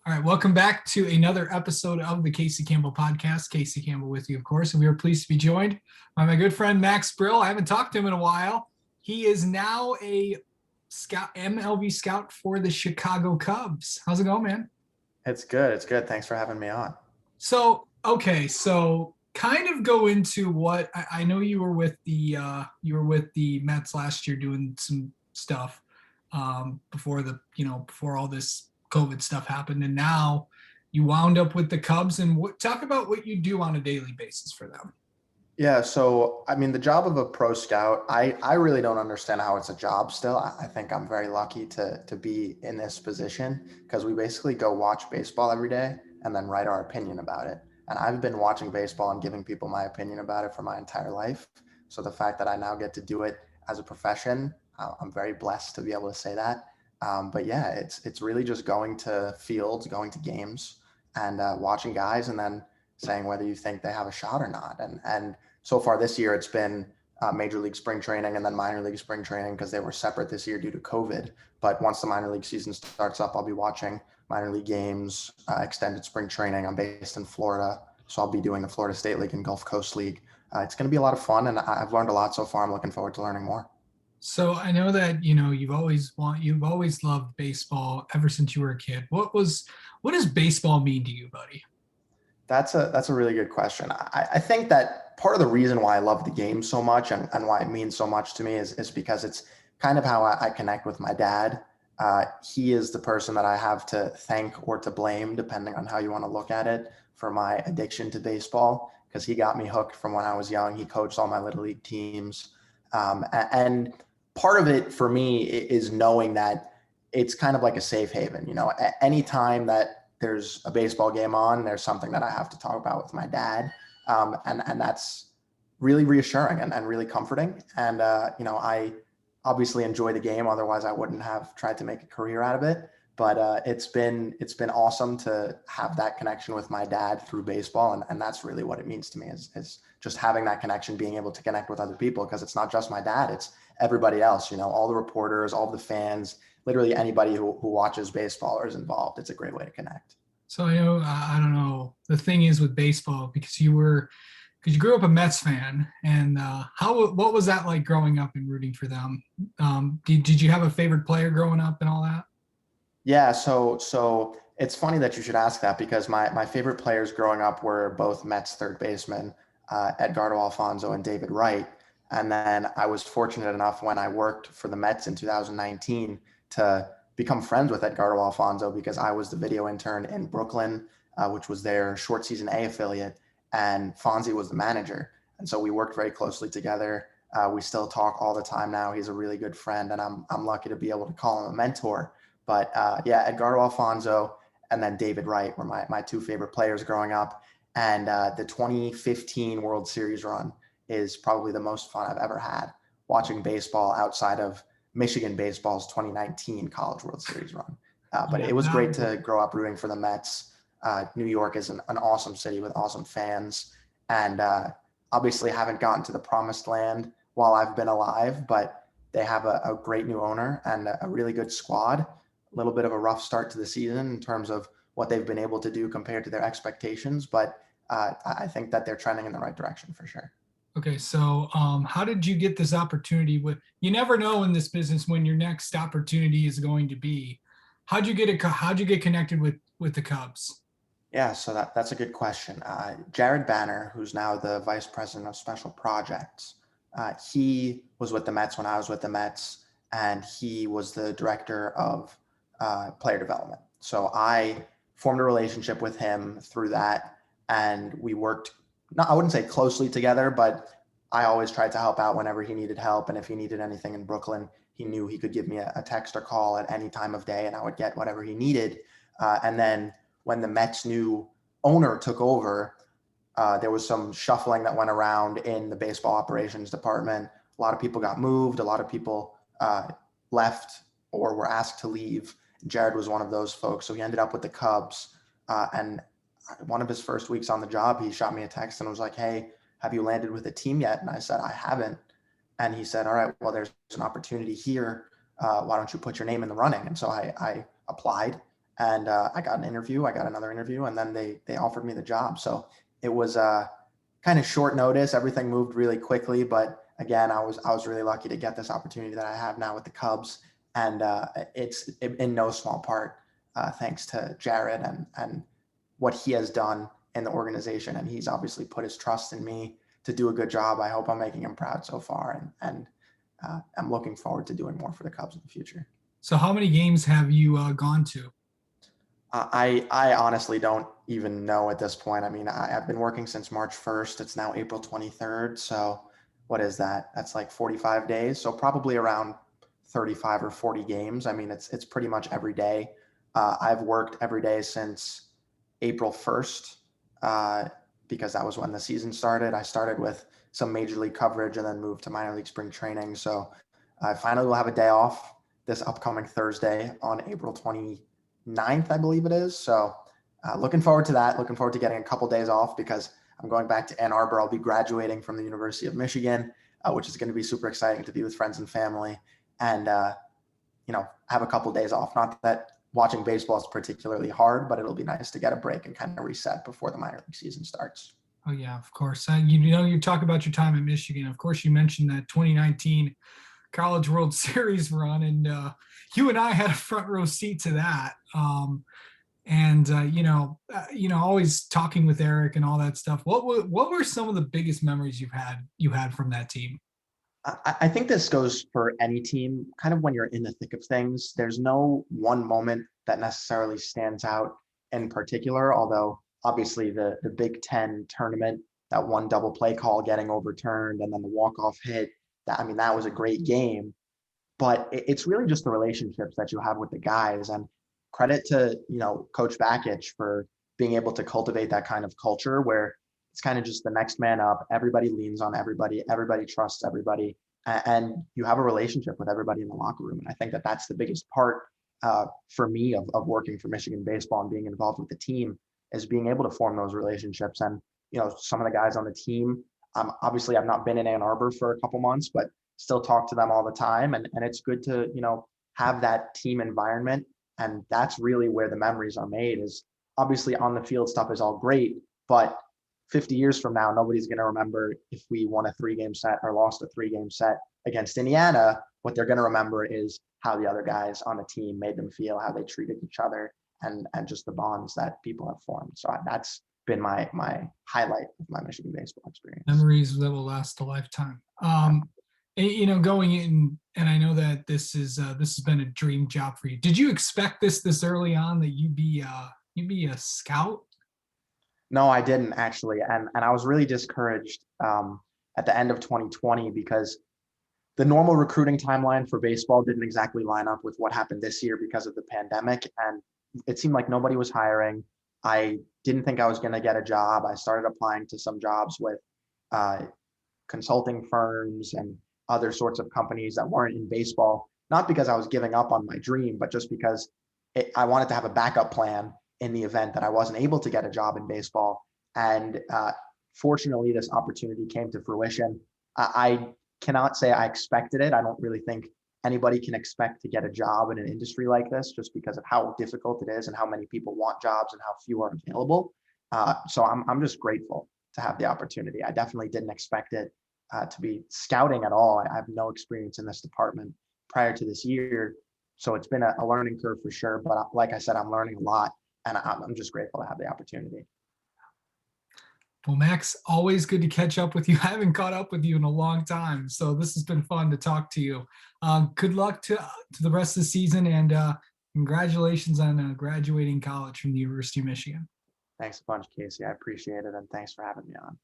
All right, welcome back to another episode of the Casey Campbell podcast. Casey Campbell with you, of course, and we are pleased to be joined by my good friend Max Brill. I haven't talked to him in a while. He is now a scout, MLB scout for the Chicago Cubs. How's it going, man? It's good. It's good. Thanks for having me on. So kind of go into what I know you were with the Mets last year doing some stuff before all this COVID stuff happened, and now you wound up with the Cubs. And talk about what you do on a daily basis for them. Yeah. So, I mean, the job of a pro scout, I really don't understand how it's a job still. I think I'm very lucky to be in this position because we basically go watch baseball every day and then write our opinion about it. And I've been watching baseball and giving people my opinion about it for my entire life. So the fact that I now get to do it as a profession, I'm very blessed to be able to say that. But yeah, it's really just going to fields, going to games, and watching guys, and then saying whether you think they have a shot or not. And so far this year, it's been Major League Spring Training and then Minor League Spring Training because they were separate this year due to COVID. But once the minor league season starts up, I'll be watching minor league games, extended spring training. I'm based in Florida, so I'll be doing the Florida State League and Gulf Coast League. It's going to be a lot of fun, and I've learned a lot so far. I'm looking forward to learning more. So I know that you've always loved baseball ever since you were a kid. What does baseball mean to you, buddy? That's a really good question. I think that part of the reason why I love the game so much and why it means so much to me is because it's kind of how I connect with my dad. He is the person that I have to thank or to blame, depending on how you want to look at it, for my addiction to baseball, because he got me hooked from when I was young. He coached all my little league teams. And part of it for me is knowing that it's kind of like a safe haven. At any time that there's a baseball game on, there's something that I have to talk about with my dad. And that's really reassuring and really comforting. And, I obviously enjoy the game. Otherwise I wouldn't have tried to make a career out of it. But it's been awesome to have that connection with my dad through baseball. And that's really what it means to me is just having that connection, being able to connect with other people, because it's not just my dad, it's everybody else, all the reporters, all the fans, literally anybody who watches baseball or is involved. It's a great way to connect. So I know, I don't know. The thing is with baseball, because you grew up a Mets fan, and what was that like growing up and rooting for them? Did you have a favorite player growing up and all that? Yeah, so it's funny that you should ask that because my favorite players growing up were both Mets third basemen, Edgardo Alfonso and David Wright. And then I was fortunate enough when I worked for the Mets in 2019 to become friends with Edgardo Alfonso because I was the video intern in Brooklyn, which was their short season A affiliate, and Fonzie was the manager. And so we worked very closely together. We still talk all the time now. He's a really good friend, and I'm lucky to be able to call him a mentor. But yeah, Edgardo Alfonso and then David Wright were my two favorite players growing up. And the 2015 World Series run is probably the most fun I've ever had watching baseball outside of Michigan baseball's 2019 College World Series run. But Yeah, it was that great was to grow up rooting for the Mets. New York is an awesome city with awesome fans. And obviously haven't gotten to the promised land while I've been alive, but they have a great new owner and a really good squad. A little bit of a rough start to the season in terms of what they've been able to do compared to their expectations, but I think that they're trending in the right direction for sure. okay. So how did you get this opportunity? You never know in this business when your next opportunity is going to be. How'd you get connected with the Cubs? Yeah, so that's a good question. Jared Banner, who's now the vice president of special projects, he was with the Mets when I was with the Mets, and he was the director of player development. So I formed a relationship with him through that, and we worked, not, I wouldn't say closely together, but I always tried to help out whenever he needed help. And if he needed anything in Brooklyn, he knew he could give me a text or call at any time of day, and I would get whatever he needed. And then when the Mets new owner took over, there was some shuffling that went around in the baseball operations department. A lot of people got moved. A lot of people left or were asked to leave. Jared was one of those folks. So he ended up with the Cubs. And one of his first weeks on the job, he shot me a text and was like, "Hey, have you landed with a team yet?" And I said, "I haven't." And he said, "All right, well, there's an opportunity here. Why don't you put your name in the running?" And so I applied, and I got an interview. I got another interview, and then they offered me the job. So it was kind of short notice. Everything moved really quickly, but again, I was really lucky to get this opportunity that I have now with the Cubs, and it's in no small part thanks to Jared and what he has done in the organization, and he's obviously put his trust in me to do a good job. I hope I'm making him proud so far, and I'm looking forward to doing more for the Cubs in the future. So how many games have you gone to? I honestly don't even know at this point. I mean, I've been working since March 1st. It's now April 23rd. So what is that? That's like 45 days. So probably around 35 or 40 games. I mean, it's pretty much every day. I've worked every day since April 1st because that was when the season started. I started with some major league coverage and then moved to minor league spring training. So I finally will have a day off this upcoming Thursday on April 29th, I believe it is. So looking forward to that. Looking forward to getting a couple days off because I'm going back to Ann Arbor. I'll be graduating from the University of Michigan, which is going to be super exciting to be with friends and family and, have a couple days off. Not that watching baseball is particularly hard, but it'll be nice to get a break and kind of reset before the minor league season starts. Oh yeah, of course. You talk about your time in Michigan. Of course, you mentioned that 2019 College World Series run, and you and I had a front row seat to that. Always talking with Eric and all that stuff. What were some of the biggest memories you had from that team? I think this goes for any team, kind of when you're in the thick of things. There's no one moment that necessarily stands out in particular, although obviously the Big Ten tournament, that one double play call getting overturned and then the walk-off hit, that was a great game. But it's really just the relationships that you have with the guys. And credit to, Coach Bakich for being able to cultivate that kind of culture where it's kind of just the next man up. Everybody leans on everybody. Everybody trusts everybody. And you have a relationship with everybody in the locker room. And I think that that's the biggest part for me of working for Michigan baseball and being involved with the team is being able to form those relationships. And, some of the guys on the team, obviously I've not been in Ann Arbor for a couple months, but still talk to them all the time. And it's good to, have that team environment. And that's really where the memories are made is obviously on the field stuff is all great, but 50 years from now, nobody's going to remember if we won a 3-game set or lost a 3-game set against Indiana. What they're going to remember is how the other guys on the team made them feel, how they treated each other, and just the bonds that people have formed. So that's been my highlight of my Michigan baseball experience. Memories that will last a lifetime. Going in, and I know that this has been a dream job for you. Did you expect this early on that you'd be a scout? No, I didn't actually. And I was really discouraged at the end of 2020 because the normal recruiting timeline for baseball didn't exactly line up with what happened this year because of the pandemic. And it seemed like nobody was hiring. I didn't think I was going to get a job. I started applying to some jobs with consulting firms and other sorts of companies that weren't in baseball, not because I was giving up on my dream, but just because I wanted to have a backup plan in the event that I wasn't able to get a job in baseball. And fortunately, this opportunity came to fruition. I cannot say I expected it. I don't really think anybody can expect to get a job in an industry like this just because of how difficult it is and how many people want jobs and how few are available. So I'm just grateful to have the opportunity. I definitely didn't expect it to be scouting at all. I have no experience in this department prior to this year. So it's been a learning curve for sure. But like I said, I'm learning a lot. And I'm just grateful to have the opportunity. Well, Max, always good to catch up with you. I haven't caught up with you in a long time, so this has been fun to talk to you. Good luck to the rest of the season, and congratulations on graduating college from the University of Michigan. Thanks a bunch, Casey. I appreciate it, and thanks for having me on.